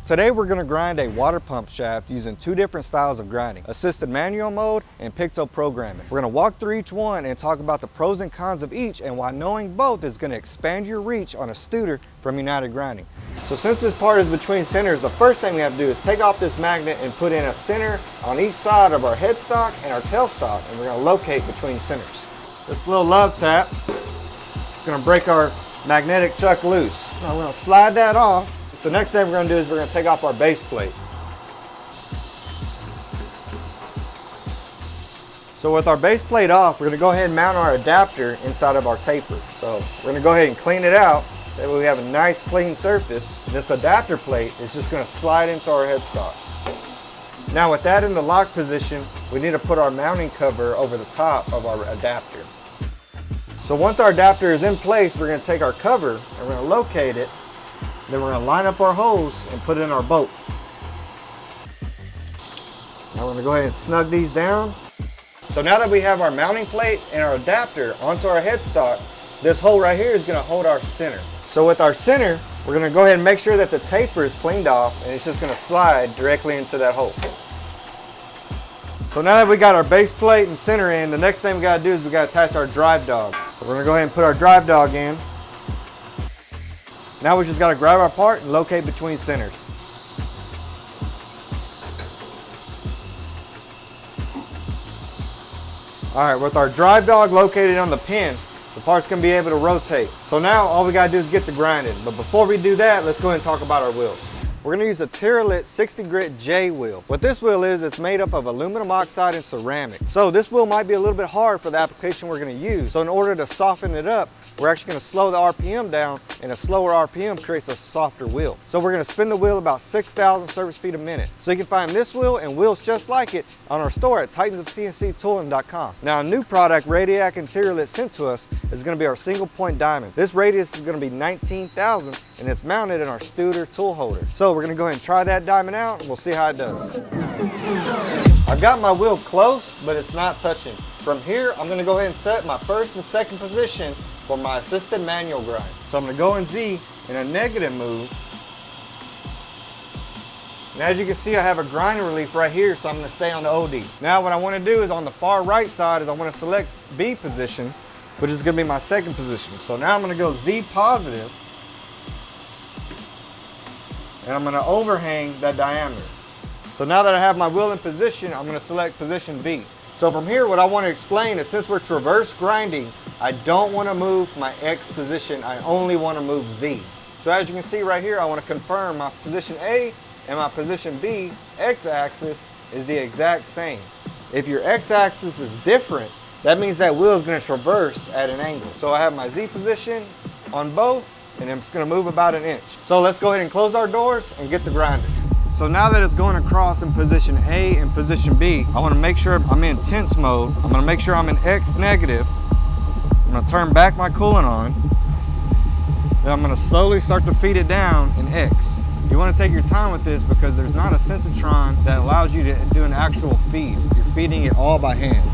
Today we're going to grind a water pump shaft using two different styles of grinding, assisted manual mode and Picto programming. We're going to walk through each one and talk about the pros and cons of each and why knowing both is going to expand your reach on a Studer from United Grinding. So since this part is between centers, the first thing we have to do is take off this magnet and put in a center on each side of our headstock and our tailstock, and we're going to locate between centers. This little love tap is going to break our magnetic chuck loose. Now we're going to slide that off. So next thing we're going to do is we're going to take off our base plate. So with our base plate off, we're going to go ahead and mount our adapter inside of our taper. So we're going to go ahead and clean it out. That way we have a nice clean surface. This adapter plate is just going to slide into our headstock. Now with that in the lock position, we need to put our mounting cover over the top of our adapter. So once our adapter is in place, we're going to take our cover and we're going to locate it. Then we're going to line up our hose and put in our bolts. Now we're going to go ahead and snug these down. So now that we have our mounting plate and our adapter onto our headstock, this hole right here is going to hold our center. So with our center, we're going to go ahead and make sure that the taper is cleaned off, and it's just going to slide directly into that hole. So now that we got our base plate and center in, the next thing we got to do is we got to attach our drive dog. So we're going to go ahead and put our drive dog in. Now we just got to grab our part and locate between centers. Alright, with our drive dog located on the pin, the part's going to be able to rotate. So now all we got to do is get to grinding. But before we do that, let's go ahead and talk about our wheels. We're going to use a Tyrolit 60 grit J wheel. What this wheel is, it's made up of aluminum oxide and ceramic. So this wheel might be a little bit hard for the application we're going to use. So in order to soften it up, we're actually going to slow the RPM down, and a slower RPM creates a softer wheel. So we're going to spin the wheel about 6,000 surface feet a minute. So you can find this wheel and wheels just like it on our store at titansofcnctooling.com. Now a new product Radiac and Tyrolit sent to us is going to be our single point diamond. This radius is going to be 19,000 and it's mounted in our Studer tool holder. So we're going to go ahead and try that diamond out and we'll see how it does. I've got my wheel close, but it's not touching. From here, I'm going to go ahead and set my first and second position for my assisted manual grind. So I'm going to go in Z in a negative move. And as you can see, I have a grinding relief right here, so I'm going to stay on the OD. Now what I want to do is on the far right side is I want to select B position, which is going to be my second position. So now I'm going to go Z positive, and I'm going to overhang that diameter. So now that I have my wheel in position, I'm going to select position B. So from here, what I want to explain is since we're traverse grinding, I don't want to move my X position, I only want to move Z. So as you can see right here, I want to confirm my position A and my position B, X-axis is the exact same. If your X-axis is different, that means that wheel is going to traverse at an angle. So I have my Z position on both, and it's going to move about an inch. So let's go ahead and close our doors and get to grinding. So now that it's going across in position A and position B, I want to make sure I'm in tense mode. I'm going to make sure I'm in X negative. I'm going to turn back my coolant on. Then I'm going to slowly start to feed it down in X. You want to take your time with this because there's not a Sensitron that allows you to do an actual feed. You're feeding it all by hand.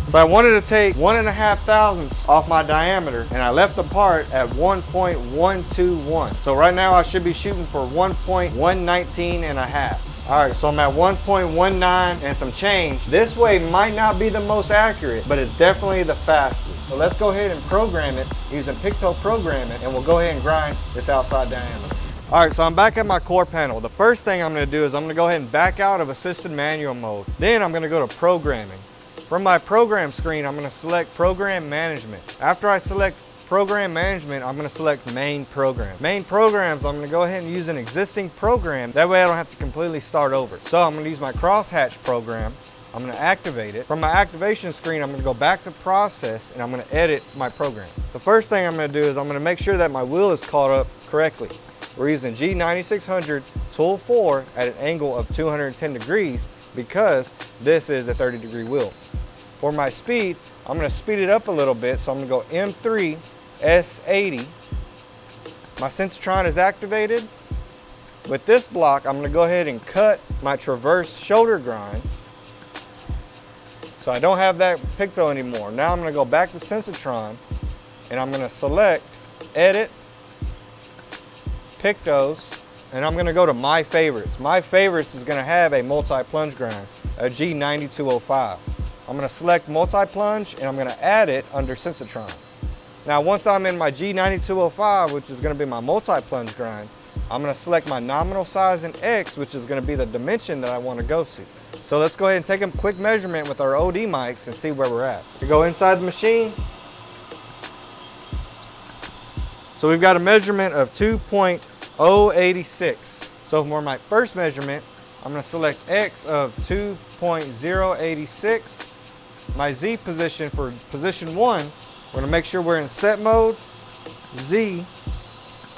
So I wanted to take 1.5 thousandths off my diameter, and I left the part at 1.121. So right now I should be shooting for 1.119 and a half. All right, so I'm at 1.19 and some change. This way might not be the most accurate, but it's definitely the fastest. So let's go ahead and program it using Picto programming, and we'll go ahead and grind this outside diameter. All right, so I'm back at my core panel. The first thing I'm gonna do is I'm gonna go ahead and back out of assisted manual mode. Then I'm gonna go to programming. From my program screen, I'm going to select program management. After I select program management, I'm going to select main program. Main programs, I'm going to go ahead and use an existing program. That way I don't have to completely start over. So I'm going to use my crosshatch program. I'm going to activate it. From my activation screen, I'm going to go back to process and I'm going to edit my program. The first thing I'm going to do is I'm going to make sure that my wheel is caught up correctly. We're using G9600 tool 4 at an angle of 210 degrees because this is a 30-degree wheel. For my speed, I'm going to speed it up a little bit, so I'm going to go M3 S80. My Sensitron is activated. With this block, I'm going to go ahead and cut my traverse shoulder grind. So I don't have that Picto anymore. Now I'm going to go back to Sensitron and I'm going to select Edit, Pictos, and I'm gonna go to My Favorites. My Favorites is gonna have a multi-plunge grind, a G9205. I'm gonna select multi-plunge and I'm gonna add it under Sensitron. Now once I'm in my G9205, which is gonna be my multi-plunge grind, I'm gonna select my nominal size in X, which is gonna be the dimension that I wanna go to. So let's go ahead and take a quick measurement with our OD mics and see where we're at. We go inside the machine. So we've got a measurement of 2.086. So for my first measurement, I'm gonna select X of 2.086. My Z position for position 1, we're gonna make sure we're in set mode. Z,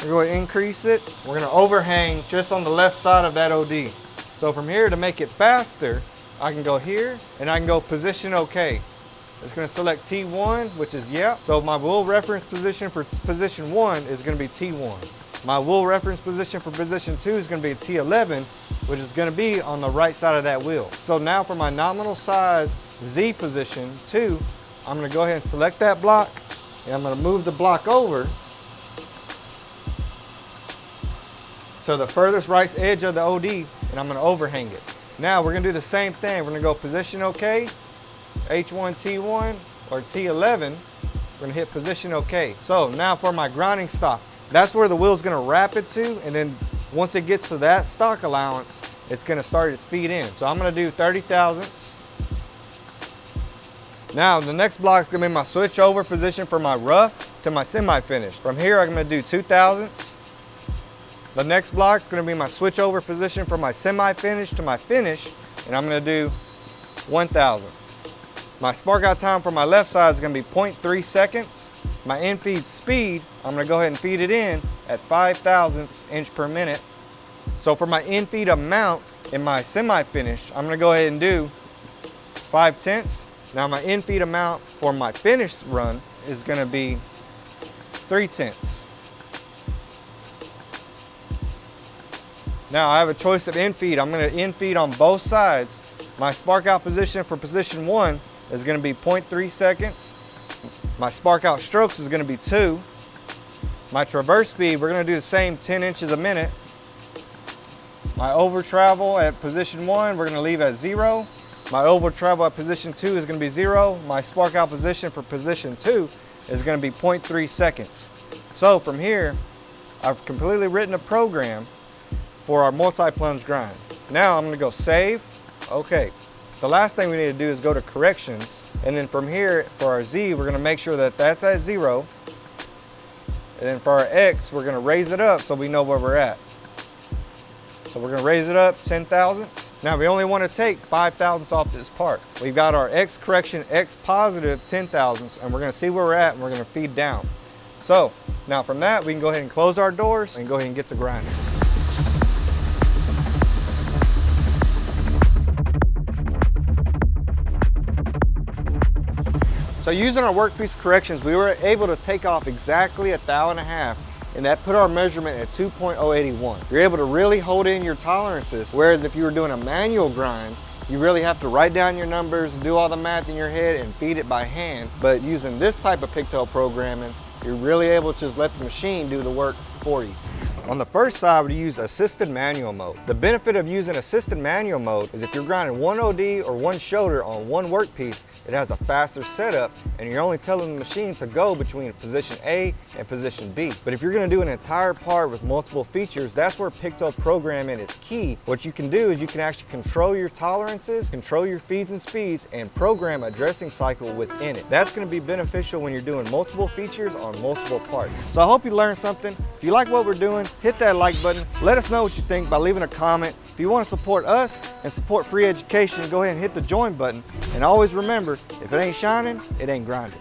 we're going to increase it. We're going to overhang just on the left side of that OD. So from here, to make it faster, I can go here and I can go position OK. It's going to select T1, which is yeah. So my wheel reference position for position 1 is going to be T1. My wheel reference position for position 2 is going to be T11, which is going to be on the right side of that wheel. So now for my nominal size Z position 2, I'm going to go ahead and select that block and I'm going to move the block over to the furthest right edge of the OD, and I'm going to overhang it. Now we're going to do the same thing. We're going to go position OK, H1, T1, or T11. We're going to hit position OK. So now for my grinding stock, that's where the wheel's going to wrap it to, and then once it gets to that stock allowance, it's going to start its feed in. So I'm going to do 30 thousandths. Now the next block is going to be my switch over position for my rough to my semi-finish. From here I'm going to do 2 thousandths. The next block is going to be my switch over position from my semi-finish to my finish, and I'm going to do 1 thousandths. My spark out time for my left side is going to be 0.3 seconds. My in-feed speed, I'm going to go ahead and feed it in at 5 thousandths inch per minute. So for my in-feed amount in my semi-finish, I'm going to go ahead and do 5 tenths. Now my in-feed amount for my finish run is going to be 3 tenths. Now I have a choice of in-feed. I'm going to in-feed on both sides. My spark out position for position 1 is going to be 0.3 seconds. My spark out strokes is going to be 2. My traverse speed, we're going to do the same 10 inches a minute. My over travel at position 1, we're going to leave at 0. My over travel at position 2 is going to be 0. My spark out position for position 2 is going to be 0.3 seconds. So from here, I've completely written a program for our multi-plunge grind. Now I'm going to go save. Okay. The last thing we need to do is go to corrections, and then from here for our Z, we're going to make sure that that's at 0. And then for our X, we're going to raise it up so we know where we're at. So we're going to raise it up 10 thousandths. Now we only want to take 5 thousandths off this part. We've got our X correction, X positive 10 thousandths, and we're going to see where we're at, and we're going to feed down. So now from that, we can go ahead and close our doors and go ahead and get to grinding. So using our workpiece corrections, we were able to take off exactly 1.5 thou, and that put our measurement at 2.081. You're able to really hold in your tolerances, whereas if you were doing a manual grind, you really have to write down your numbers, do all the math in your head, and feed it by hand. But using this type of Picto programming, you're really able to just let the machine do the work for you. On the first side, we use assisted manual mode. The benefit of using assisted manual mode is if you're grinding one OD or one shoulder on one workpiece, it has a faster setup and you're only telling the machine to go between position A and position B. But if you're gonna do an entire part with multiple features, that's where Picto programming is key. What you can do is you can actually control your tolerances, control your feeds and speeds, and program a dressing cycle within it. That's gonna be beneficial when you're doing multiple features on multiple parts. So I hope you learned something. If you like what we're doing, hit that like button. Let us know what you think by leaving a comment. If you want to support us and support free education, go ahead and hit the join button. And always remember, if it ain't shining, it ain't grinding.